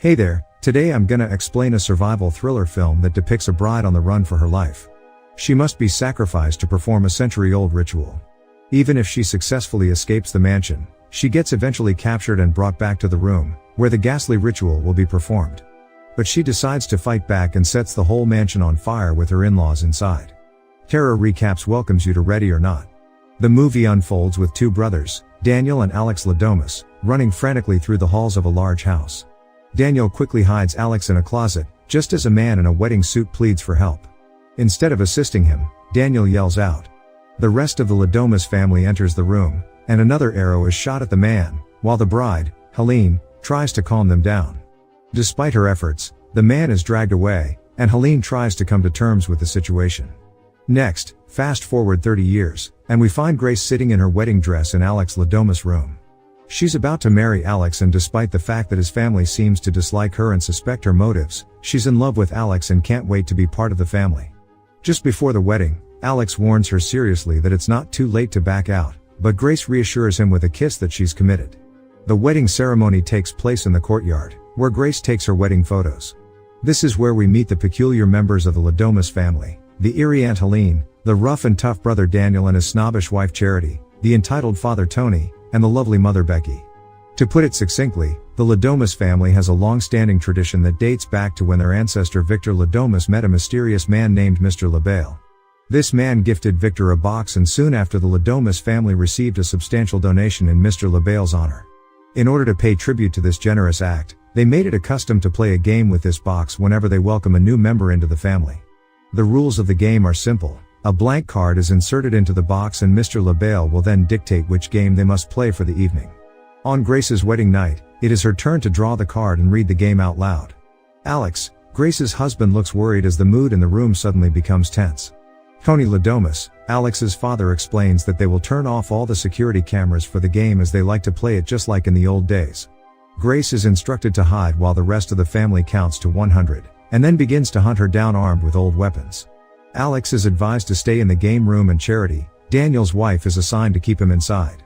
Hey there, today I'm gonna explain a survival thriller film that depicts a bride on the run for her life. She must be sacrificed to perform a century-old ritual. Even if she successfully escapes the mansion, she gets eventually captured and brought back to the room, where the ghastly ritual will be performed. But she decides to fight back and sets the whole mansion on fire with her in-laws inside. Terror Recaps welcomes you to Ready or Not. The movie unfolds with two brothers, Daniel and Alex Ladomas, running frantically through the halls of a large house. Daniel quickly hides Alex in a closet, just as a man in a wedding suit pleads for help. Instead of assisting him, Daniel yells out. The rest of the Ladomas family enters the room, and another arrow is shot at the man, while the bride, Helene, tries to calm them down. Despite her efforts, the man is dragged away, and Helene tries to come to terms with the situation. Next, fast forward 30 years, and we find Grace sitting in her wedding dress in Alex Ladomas' room. She's about to marry Alex, and despite the fact that his family seems to dislike her and suspect her motives, she's in love with Alex and can't wait to be part of the family. Just before the wedding, Alex warns her seriously that it's not too late to back out, but Grace reassures him with a kiss that she's committed. The wedding ceremony takes place in the courtyard, where Grace takes her wedding photos. This is where we meet the peculiar members of the Ladomas family, the eerie Aunt Helene, the rough and tough brother Daniel and his snobbish wife Charity, the entitled father Tony, and the lovely mother Becky. To put it succinctly, the Ladomas family has a long-standing tradition that dates back to when their ancestor Victor Ladomas met a mysterious man named Mr. LaBelle. This man gifted Victor a box, and soon after the Ladomas family received a substantial donation in Mr. LaBelle's honor. In order to pay tribute to this generous act, they made it a custom to play a game with this box whenever they welcome a new member into the family. The rules of the game are simple. A blank card is inserted into the box, and Mr. LaBelle will then dictate which game they must play for the evening. On Grace's wedding night, it is her turn to draw the card and read the game out loud. Alex, Grace's husband, looks worried as the mood in the room suddenly becomes tense. Tony Ladomas, Alex's father, explains that they will turn off all the security cameras for the game as they like to play it just like in the old days. Grace is instructed to hide while the rest of the family counts to 100, and then begins to hunt her down armed with old weapons. Alex is advised to stay in the game room, and Charity, Daniel's wife, is assigned to keep him inside.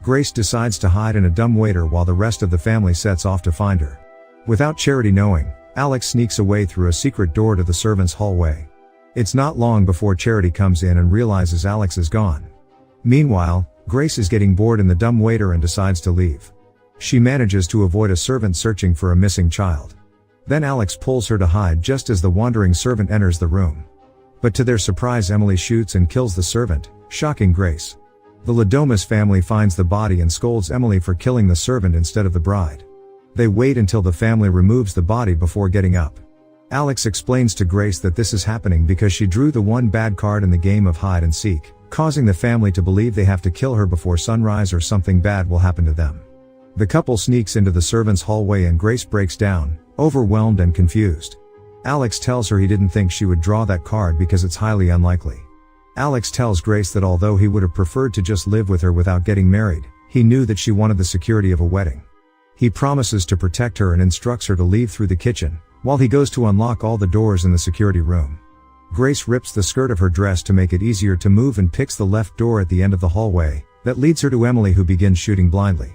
Grace decides to hide in a dumbwaiter while the rest of the family sets off to find her. Without Charity knowing, Alex sneaks away through a secret door to the servants' hallway. It's not long before Charity comes in and realizes Alex is gone. Meanwhile, Grace is getting bored in the dumbwaiter and decides to leave. She manages to avoid a servant searching for a missing child. Then Alex pulls her to hide just as the wandering servant enters the room. But to their surprise, Emily shoots and kills the servant, shocking Grace. The Ladomas family finds the body and scolds Emily for killing the servant instead of the bride. They wait until the family removes the body before getting up. Alex explains to Grace that this is happening because she drew the one bad card in the game of hide and seek, causing the family to believe they have to kill her before sunrise or something bad will happen to them. The couple sneaks into the servants' hallway, and Grace breaks down, overwhelmed and confused. Alex tells her he didn't think she would draw that card because it's highly unlikely. Alex tells Grace that although he would have preferred to just live with her without getting married, he knew that she wanted the security of a wedding. He promises to protect her and instructs her to leave through the kitchen, while he goes to unlock all the doors in the security room. Grace rips the skirt of her dress to make it easier to move and picks the left door at the end of the hallway, that leads her to Emily, who begins shooting blindly.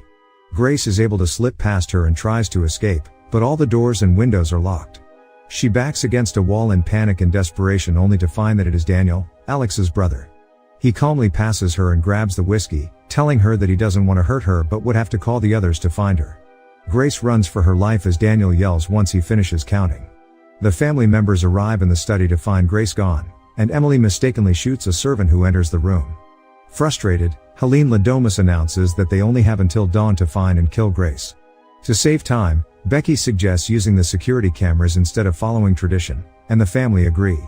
Grace is able to slip past her and tries to escape, but all the doors and windows are locked. She backs against a wall in panic and desperation, only to find that it is Daniel, Alex's brother. He calmly passes her and grabs the whiskey, telling her that he doesn't want to hurt her but would have to call the others to find her. Grace runs for her life as Daniel yells once he finishes counting. The family members arrive in the study to find Grace gone, and Emily mistakenly shoots a servant who enters the room. Frustrated, Helene Ladomas announces that they only have until dawn to find and kill Grace. To save time, Becky suggests using the security cameras instead of following tradition, and the family agree.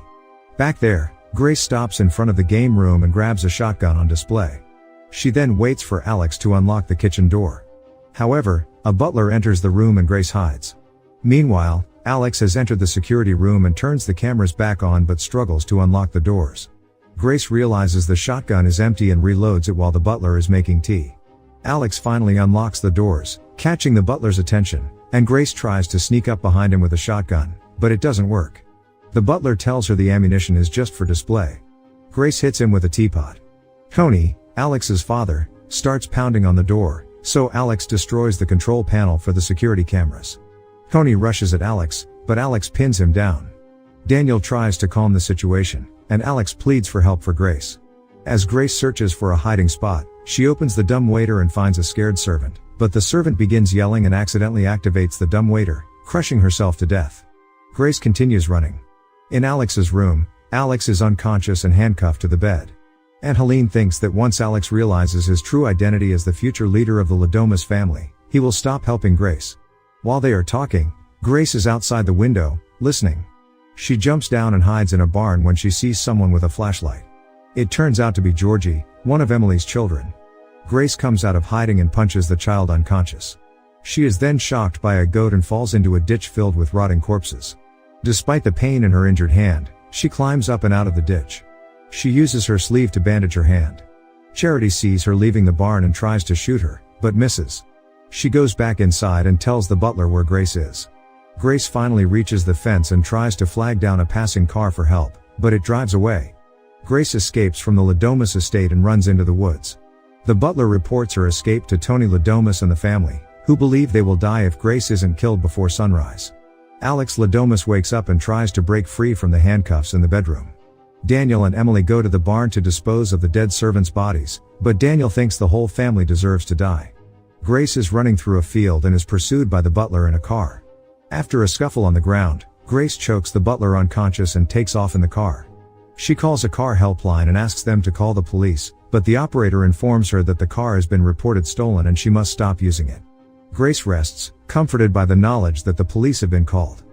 Back there, Grace stops in front of the game room and grabs a shotgun on display. She then waits for Alex to unlock the kitchen door. However, a butler enters the room and Grace hides. Meanwhile, Alex has entered the security room and turns the cameras back on but struggles to unlock the doors. Grace realizes the shotgun is empty and reloads it while the butler is making tea. Alex finally unlocks the doors, catching the butler's attention, and Grace tries to sneak up behind him with a shotgun, but it doesn't work. The butler tells her the ammunition is just for display. Grace hits him with a teapot. Tony, Alex's father, starts pounding on the door, so Alex destroys the control panel for the security cameras. Tony rushes at Alex, but Alex pins him down. Daniel tries to calm the situation, and Alex pleads for help for Grace. As Grace searches for a hiding spot, she opens the dumbwaiter and finds a scared servant, but the servant begins yelling and accidentally activates the dumbwaiter, crushing herself to death. Grace continues running. In Alex's room, Alex is unconscious and handcuffed to the bed. Aunt Helene thinks that once Alex realizes his true identity as the future leader of the Lomis family, he will stop helping Grace. While they are talking, Grace is outside the window, listening. She jumps down and hides in a barn when she sees someone with a flashlight. It turns out to be Georgie, one of Emily's children. Grace comes out of hiding and punches the child unconscious. She is then shocked by a goat and falls into a ditch filled with rotting corpses. Despite the pain in her injured hand, she climbs up and out of the ditch. She uses her sleeve to bandage her hand. Charity sees her leaving the barn and tries to shoot her, but misses. She goes back inside and tells the butler where Grace is. Grace finally reaches the fence and tries to flag down a passing car for help, but it drives away. Grace escapes from the Lomis estate and runs into the woods. The butler reports her escape to Tony Lomis and the family, who believe they will die if Grace isn't killed before sunrise. Alex Lomis wakes up and tries to break free from the handcuffs in the bedroom. Daniel and Emily go to the barn to dispose of the dead servants' bodies, but Daniel thinks the whole family deserves to die. Grace is running through a field and is pursued by the butler in a car. After a scuffle on the ground, Grace chokes the butler unconscious and takes off in the car. She calls a car helpline and asks them to call the police, but the operator informs her that the car has been reported stolen and she must stop using it. Grace rests, comforted by the knowledge that the police have been called.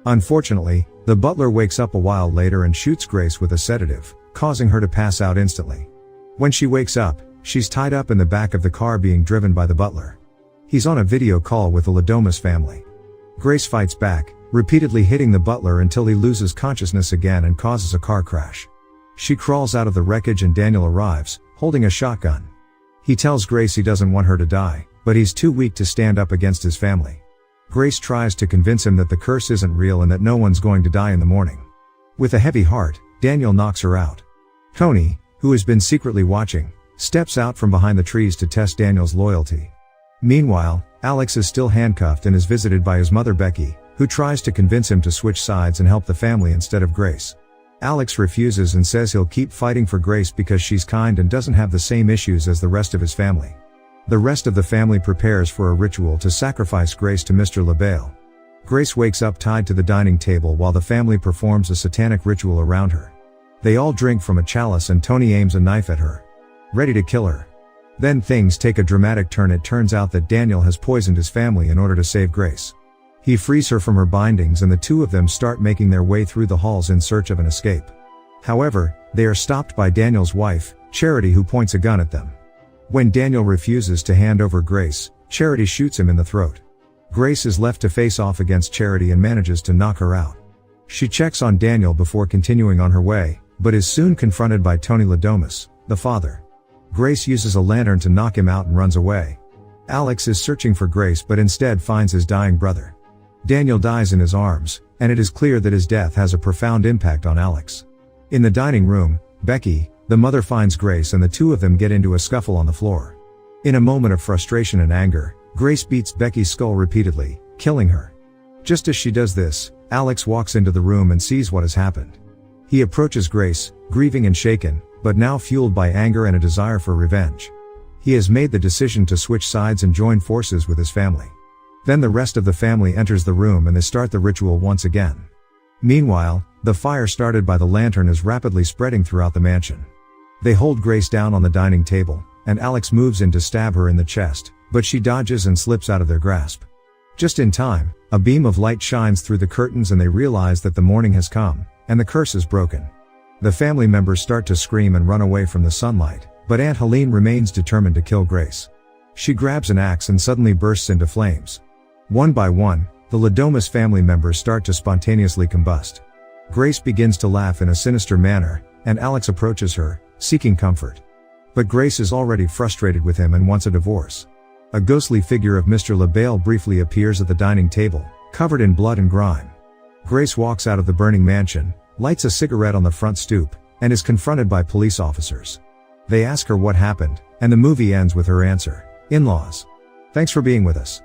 Unfortunately, the butler wakes up a while later and shoots Grace with a sedative, causing her to pass out instantly. When she wakes up, she's tied up in the back of the car being driven by the butler. He's on a video call with the Lomis family. Grace fights back, repeatedly hitting the butler until he loses consciousness again and causes a car crash. She crawls out of the wreckage and Daniel arrives, holding a shotgun. He tells Grace he doesn't want her to die, but he's too weak to stand up against his family. Grace tries to convince him that the curse isn't real and that no one's going to die in the morning. With a heavy heart, Daniel knocks her out. Tony, who has been secretly watching, steps out from behind the trees to test Daniel's loyalty. Meanwhile, Alex is still handcuffed and is visited by his mother Becky, who tries to convince him to switch sides and help the family instead of Grace. Alex refuses and says he'll keep fighting for Grace because she's kind and doesn't have the same issues as the rest of his family. The rest of the family prepares for a ritual to sacrifice Grace to Mr. LaBelle. Grace wakes up tied to the dining table while the family performs a satanic ritual around her. They all drink from a chalice and Tony aims a knife at her, ready to kill her. Then things take a dramatic turn. It turns out that Daniel has poisoned his family in order to save Grace. He frees her from her bindings and the two of them start making their way through the halls in search of an escape. However, they are stopped by Daniel's wife, Charity, who points a gun at them. When Daniel refuses to hand over Grace, Charity shoots him in the throat. Grace is left to face off against Charity and manages to knock her out. She checks on Daniel before continuing on her way, but is soon confronted by Tony Lomis, the father. Grace uses a lantern to knock him out and runs away. Alex is searching for Grace but instead finds his dying brother. Daniel dies in his arms, and it is clear that his death has a profound impact on Alex. In the dining room, Becky, the mother, finds Grace and the two of them get into a scuffle on the floor. In a moment of frustration and anger, Grace beats Becky's skull repeatedly, killing her. Just as she does this, Alex walks into the room and sees what has happened. He approaches Grace, grieving and shaken, but now fueled by anger and a desire for revenge. He has made the decision to switch sides and join forces with his family. Then the rest of the family enters the room and they start the ritual once again. Meanwhile, the fire started by the lantern is rapidly spreading throughout the mansion. They hold Grace down on the dining table, and Alex moves in to stab her in the chest, but she dodges and slips out of their grasp. Just in time, a beam of light shines through the curtains and they realize that the morning has come, and the curse is broken. The family members start to scream and run away from the sunlight, but Aunt Helene remains determined to kill Grace. She grabs an axe and suddenly bursts into flames. One by one, the Lomis family members start to spontaneously combust. Grace begins to laugh in a sinister manner, and Alex approaches her, seeking comfort. But Grace is already frustrated with him and wants a divorce. A ghostly figure of Mr. LaBelle briefly appears at the dining table, covered in blood and grime. Grace walks out of the burning mansion, lights a cigarette on the front stoop, and is confronted by police officers. They ask her what happened, and the movie ends with her answer, "In-laws. Thanks for being with us."